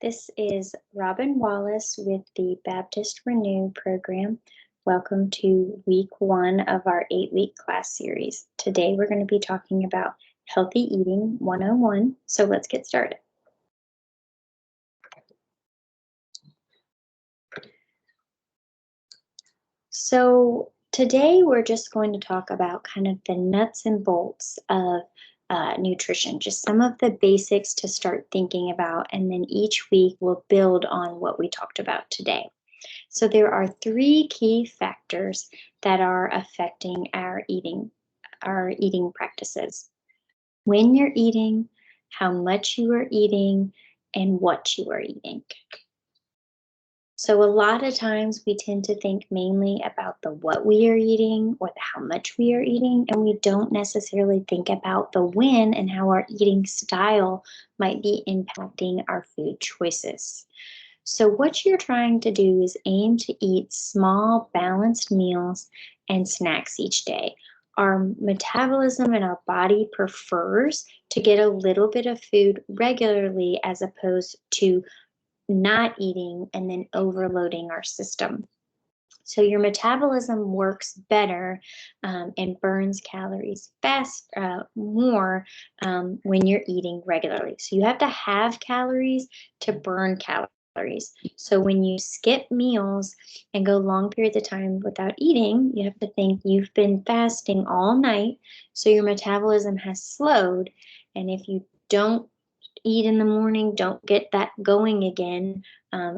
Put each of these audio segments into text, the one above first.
This is Robin Wallace with the Baptist Renew program. Welcome to week 1 of our 8-week class series. Today we're going to be talking about Healthy Eating 101. So let's get started. So today we're just going to talk about kind of the nuts and bolts of nutrition, just some of the basics to start thinking about, and then each week we'll build on what we talked about today. So there are 3 key factors that are affecting our eating practices. When you're eating, how much you are eating, and what you are eating. So a lot of times we tend to think mainly about the what we are eating or the how much we are eating, and we don't necessarily think about the when and how our eating style might be impacting our food choices. So what you're trying to do is aim to eat small, balanced meals and snacks each day. Our metabolism and our body prefers to get a little bit of food regularly as opposed to not eating and then overloading our system. So your metabolism works better and burns calories more when you're eating regularly. So you have to have calories to burn calories. So when you skip meals and go long periods of time without eating, you have to think you've been fasting all night, so your metabolism has slowed. And if you don't eat in the morning, don't get that going again,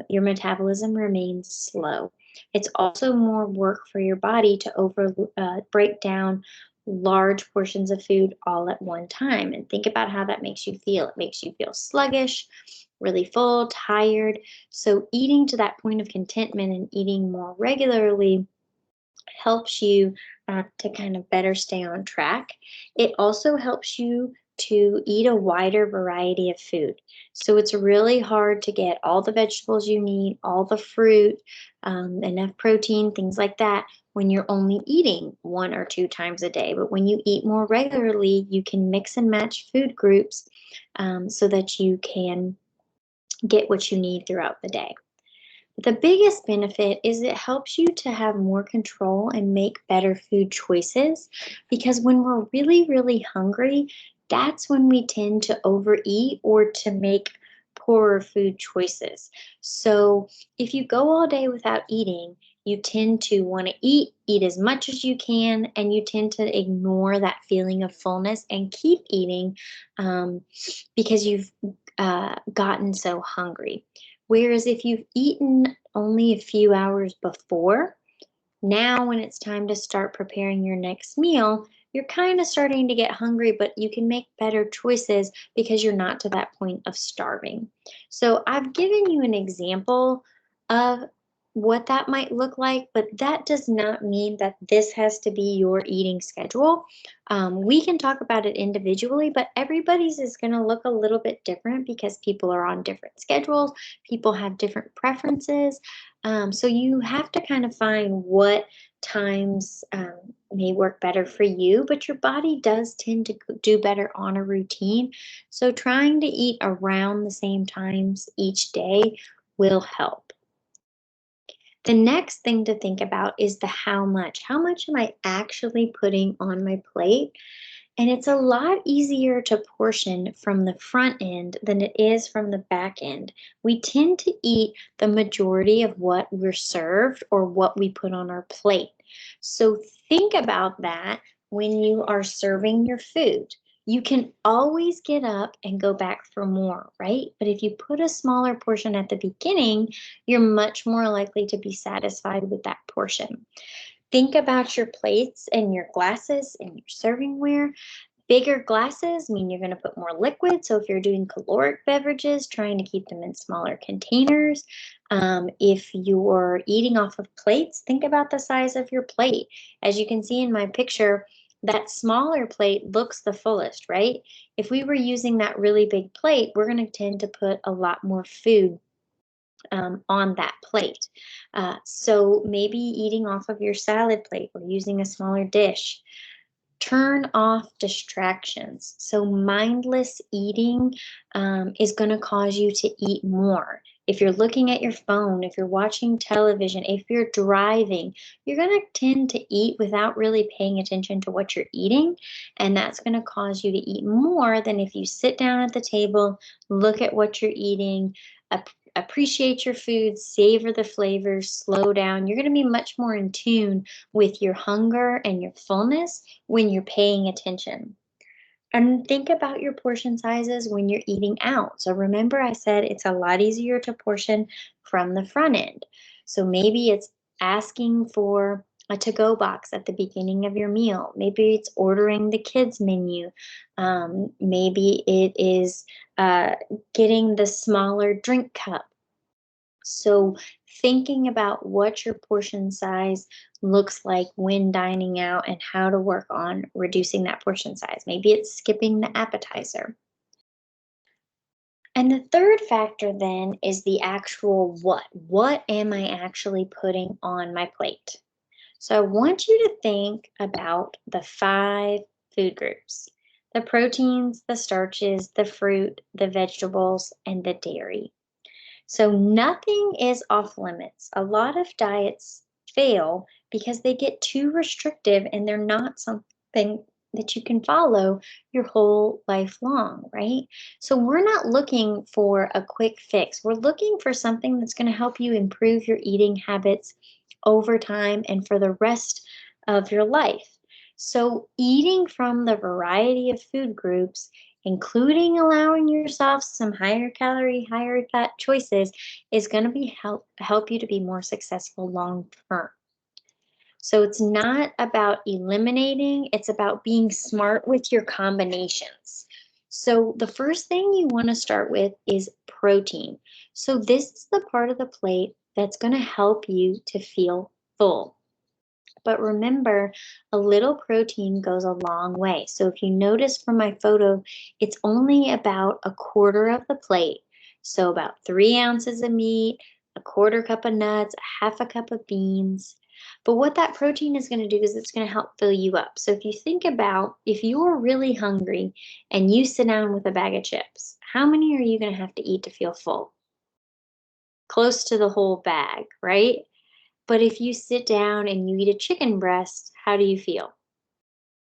your metabolism remains slow. It's also more work for your body to break down large portions of food all at one time. And think about how that makes you feel. It makes you feel sluggish, really full, tired. So eating to that point of contentment and eating more regularly helps you to kind of better stay on track. It also helps you to eat a wider variety of food. So it's really hard to get all the vegetables you need, all the fruit, enough protein, things like that, when you're only eating 1 or 2 times a day. But when you eat more regularly, you can mix and match food groups so that you can get what you need throughout the day. The biggest benefit is it helps you to have more control and make better food choices, because when we're really, really hungry, that's when we tend to overeat or to make poorer food choices. So if you go all day without eating, you tend to want to eat as much as you can, and you tend to ignore that feeling of fullness and keep eating because you've gotten so hungry. Whereas if you've eaten only a few hours before, now when it's time to start preparing your next meal, you're kind of starting to get hungry, but you can make better choices because you're not to that point of starving. So I've given you an example of what that might look like, but that does not mean that this has to be your eating schedule. We can talk about it individually, but everybody's is going to look a little bit different because people are on different schedules, people have different preferences. So you have to kind of find what times may work better for you, but your body does tend to do better on a routine. So trying to eat around the same times each day will help. The next thing to think about is the how much. How much am I actually putting on my plate? And it's a lot easier to portion from the front end than it is from the back end. We tend to eat the majority of what we're served or what we put on our plate. So think about that when you are serving your food. You can always get up and go back for more, right? But if you put a smaller portion at the beginning, you're much more likely to be satisfied with that portion. Think about your plates and your glasses and your servingware. Bigger glasses mean you're going to put more liquid. So if you're doing caloric beverages, trying to keep them in smaller containers. If you're eating off of plates, think about the size of your plate. As you can see in my picture, that smaller plate looks the fullest, right? If we were using that really big plate, we're going to tend to put a lot more food on that plate. So maybe eating off of your salad plate or using a smaller dish. Turn off distractions. So, mindless eating is going to cause you to eat more. If you're looking at your phone, if you're watching television, if you're driving, you're going to tend to eat without really paying attention to what you're eating. And that's going to cause you to eat more than if you sit down at the table, look at what you're eating, appreciate your food, savor the flavors, slow down. You're going to be much more in tune with your hunger and your fullness when you're paying attention. And think about your portion sizes when you're eating out. So remember, I said it's a lot easier to portion from the front end. So maybe it's asking for a to go box at the beginning of your meal. Maybe it's ordering the kids' menu. Maybe it is getting the smaller drink cup. So, thinking about what your portion size looks like when dining out and how to work on reducing that portion size. Maybe it's skipping the appetizer. And the third factor then is the actual what. What am I actually putting on my plate? So, I want you to think about the 5 food groups: the proteins, the starches, the fruit, the vegetables, and the dairy. So nothing is off limits. A lot of diets fail because they get too restrictive and they're not something that you can follow your whole life long, right? So we're not looking for a quick fix. We're looking for something that's going to help you improve your eating habits over time and for the rest of your life. So eating from the variety of food groups, including allowing yourself some higher calorie, higher fat choices, is going to be help you to be more successful long term. So it's not about eliminating, it's about being smart with your combinations. So the first thing you want to start with is protein. So this is the part of the plate that's going to help you to feel full. But remember, a little protein goes a long way. So if you notice from my photo, it's only about a quarter of the plate. So about 3 ounces of meat, a quarter cup of nuts, a half a cup of beans. But what that protein is going to do is it's going to help fill you up. So if you think about if you're really hungry and you sit down with a bag of chips, how many are you going to have to eat to feel full? Close to the whole bag, right? But if you sit down and you eat a chicken breast, how do you feel?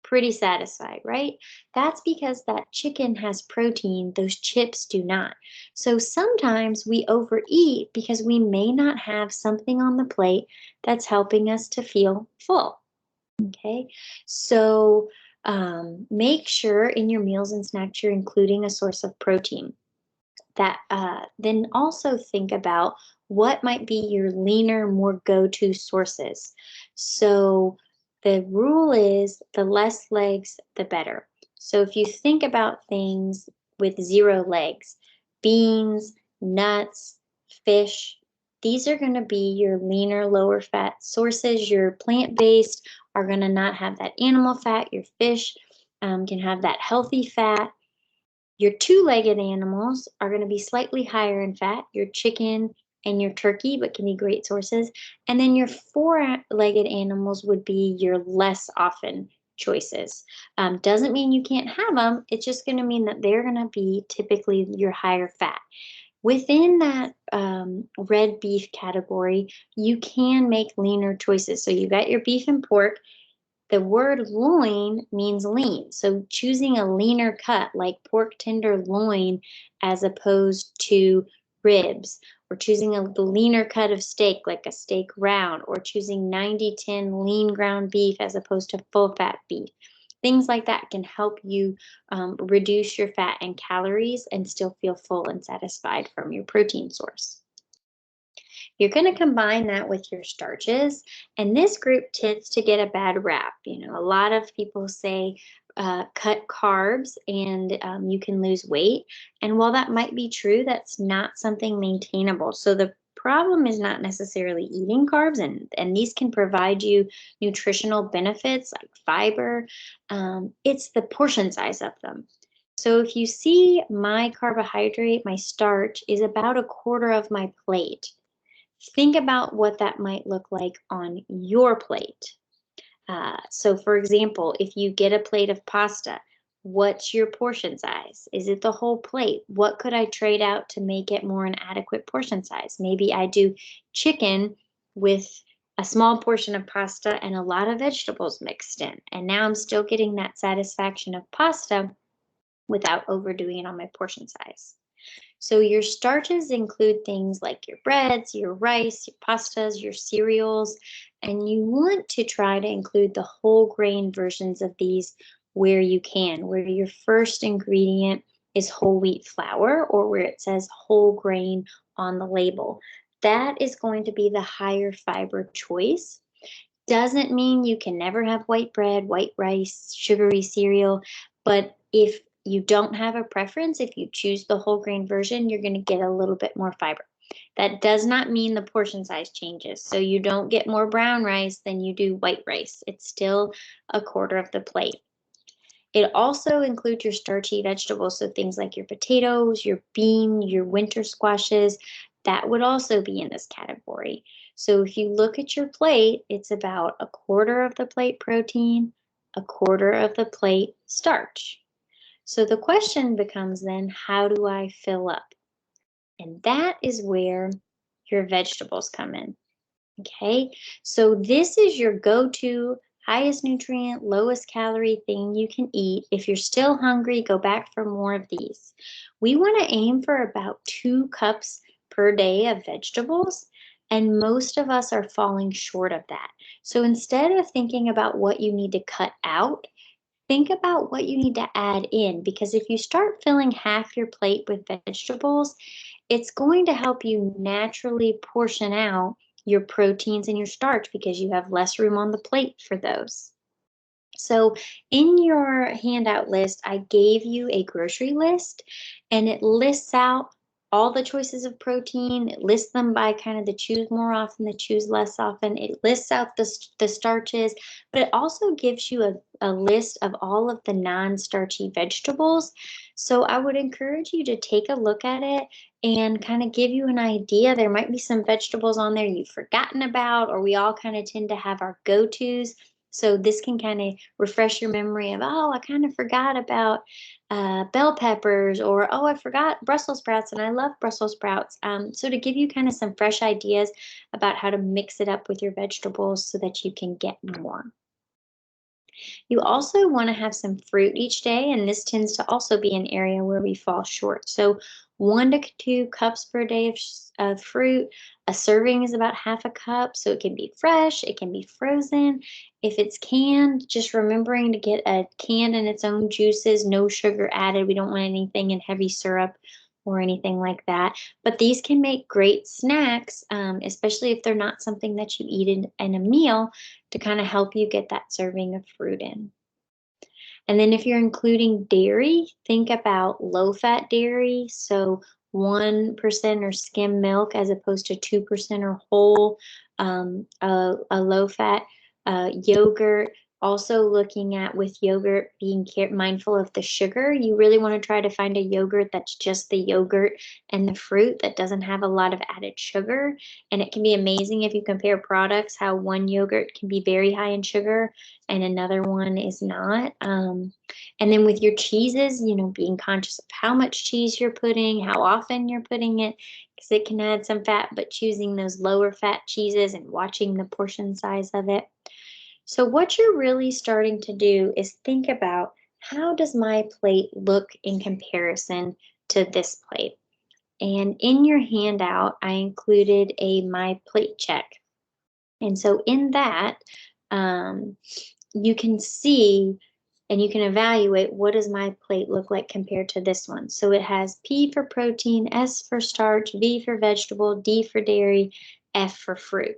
Pretty satisfied, right? That's because that chicken has protein, those chips do not. So sometimes we overeat because we may not have something on the plate that's helping us to feel full. Okay, so make sure in your meals and snacks you're including a source of protein. That then also think about what might be your leaner, more go-to sources. So the rule is the less legs, the better. So if you think about things with 0 legs, beans, nuts, fish, these are going to be your leaner, lower fat sources. Your plant-based are going to not have that animal fat. Your fish can have that healthy fat. Your 2-legged animals are going to be slightly higher in fat, your chicken and your turkey, but can be great sources. And then your 4-legged animals would be your less often choices. Doesn't mean you can't have them, it's just going to mean that they're going to be typically your higher fat. Within that red beef category, you can make leaner choices. So you got your beef and pork. The word loin means lean. So choosing a leaner cut like pork tenderloin as opposed to ribs, or choosing the leaner cut of steak like a steak round, or choosing 90-10 lean ground beef as opposed to full fat beef. Things like that can help you reduce your fat and calories and still feel full and satisfied from your protein source. You're going to combine that with your starches, and this group tends to get a bad rap. A lot of people say cut carbs and you can lose weight. And while that might be true, that's not something maintainable. So the problem is not necessarily eating carbs, and these can provide you nutritional benefits like fiber. It's the portion size of them. So if you see my carbohydrate, my starch is about a quarter of my plate. Think about what that might look like on your plate. So, for example, if you get a plate of pasta, what's your portion size? Is it the whole plate? What could I trade out to make it more an adequate portion size? Maybe I do chicken with a small portion of pasta and a lot of vegetables mixed in. And now I'm still getting that satisfaction of pasta without overdoing it on my portion size. So your starches include things like your breads, your rice, your pastas, your cereals, and you want to try to include the whole grain versions of these where you can, where your first ingredient is whole wheat flour or where it says whole grain on the label. That is going to be the higher fiber choice. Doesn't mean you can never have white bread, white rice, sugary cereal, but if you don't have a preference, if you choose the whole grain version, you're going to get a little bit more fiber. That does not mean the portion size changes. So you don't get more brown rice than you do white rice. It's still a quarter of the plate. It also includes your starchy vegetables, so things like your potatoes, your beans, your winter squashes, that would also be in this category. So if you look at your plate, it's about a quarter of the plate protein, a quarter of the plate starch. So the question becomes then, how do I fill up? And that is where your vegetables come in. Okay, so this is your go-to highest nutrient, lowest calorie thing you can eat. If you're still hungry, go back for more of these. We want to aim for about 2 cups per day of vegetables, and most of us are falling short of that. So instead of thinking about what you need to cut out, think about what you need to add in, because if you start filling half your plate with vegetables, it's going to help you naturally portion out your proteins and your starch because you have less room on the plate for those. So, in your handout list, I gave you a grocery list and it lists out all the choices of protein. It lists them by kind of the choose more often, the choose less often. It lists out the starches, but it also gives you a list of all of the non starchy vegetables. So, I would encourage you to take a look at it and kind of give you an idea. There might be some vegetables on there you've forgotten about, or we all kind of tend to have our go tos. So this can kind of refresh your memory of, oh, I kind of forgot about bell peppers, or oh, I forgot Brussels sprouts, and I love Brussels sprouts. So to give you kind of some fresh ideas about how to mix it up with your vegetables so that you can get more. You also want to have some fruit each day, and this tends to also be an area where we fall short. So 1 to 2 cups per day of fruit. A serving is about half a cup, so it can be fresh, it can be frozen. If it's canned, just remembering to get a canned in its own juices, no sugar added. We don't want anything in heavy syrup or anything like that. But these can make great snacks, especially if they're not something that you eat in a meal, to kind of help you get that serving of fruit in. And then if you're including dairy, think about low fat dairy. So 1% or skim milk as opposed to 2% or whole, a low fat yogurt. Also looking at with yogurt, being mindful of the sugar. You really want to try to find a yogurt that's just the yogurt and the fruit that doesn't have a lot of added sugar. And it can be amazing if you compare products, how one yogurt can be very high in sugar and another one is not. And then with your cheeses, being conscious of how much cheese you're putting, how often you're putting it, because it can add some fat, but choosing those lower fat cheeses and watching the portion size of it. So what you're really starting to do is think about, how does my plate look in comparison to this plate? And in your handout, I included a my plate check. And so in that, um, you can see and you can evaluate, what does my plate look like compared to this one. So it has P for protein, S for starch, V for vegetable, D for dairy, F for fruit.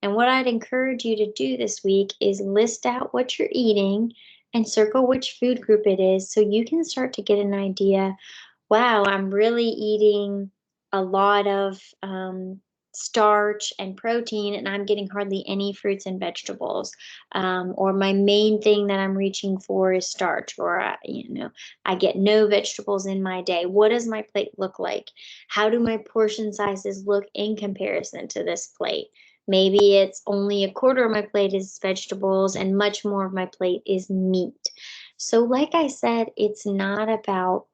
And what I'd encourage you to do this week is list out what you're eating and circle which food group it is, so you can start to get an idea. Wow, I'm really eating a lot of starch and protein, and I'm getting hardly any fruits and vegetables. Or my main thing that I'm reaching for is starch, or I get no vegetables in my day. What does my plate look like? How do my portion sizes look in comparison to this plate? Maybe it's only a quarter of my plate is vegetables and much more of my plate is meat. So, like I said, it's not about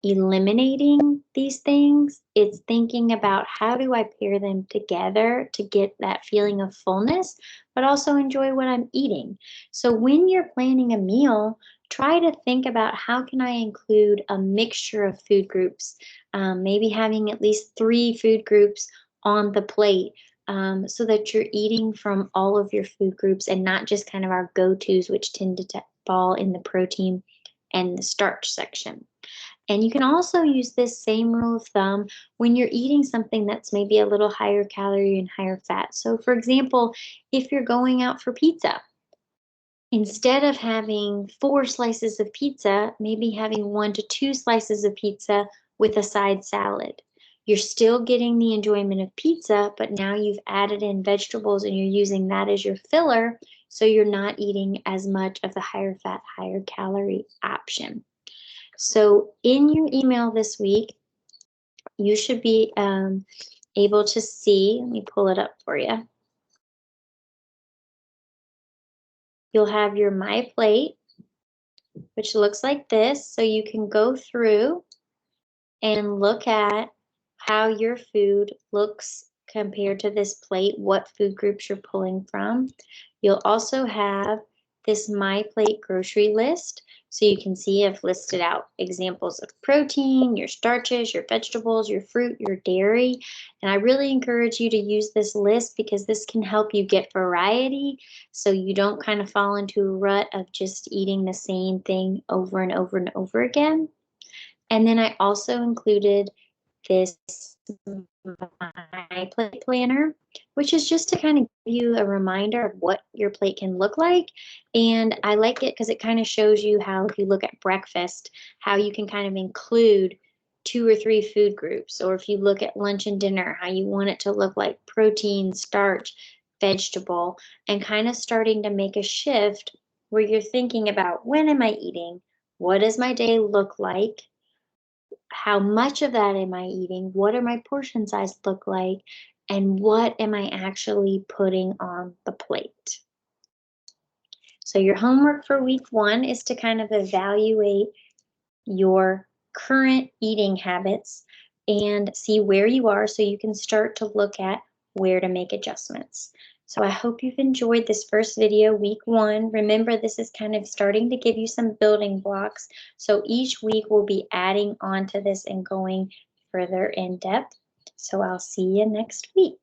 eliminating these things. It's thinking about how do I pair them together to get that feeling of fullness, but also enjoy what I'm eating. So when you're planning a meal, try to think about how can I include a mixture of food groups, maybe having at least 3 food groups on the plate. So that you're eating from all of your food groups and not just kind of our go-tos, which tend to fall in the protein and the starch section. And you can also use this same rule of thumb when you're eating something that's maybe a little higher calorie and higher fat. So, for example, if you're going out for pizza, instead of having 4 slices of pizza, maybe having 1 to 2 slices of pizza with a side salad. You're still getting the enjoyment of pizza, but now you've added in vegetables and you're using that as your filler, so you're not eating as much of the higher fat, higher calorie option. So in your email this week, you should be able to see, let me pull it up for you. You'll have your My Plate, which looks like this. So you can go through and look at how your food looks compared to this plate, what food groups you're pulling from. You'll also have this My Plate grocery list. So you can see I've listed out examples of protein, your starches, your vegetables, your fruit, your dairy. And I really encourage you to use this list because this can help you get variety so you don't kind of fall into a rut of just eating the same thing over and over and over again. And then I also included this My Plate planner, which is just to kind of give you a reminder of what your plate can look like. And I like it because it kind of shows you how, if you look at breakfast, how you can kind of include 2 or 3 food groups. Or if you look at lunch and dinner, how you want it to look like protein, starch, vegetable, and kind of starting to make a shift where you're thinking about when am I eating? What does my day look like? How much of that am I eating? What are my portion size look like? And what am I actually putting on the plate? So your homework for week 1 is to kind of evaluate your current eating habits and see where you are so you can start to look at where to make adjustments. So I hope you've enjoyed this first video, week 1. Remember, this is kind of starting to give you some building blocks. So each week we'll be adding on to this and going further in depth. So I'll see you next week.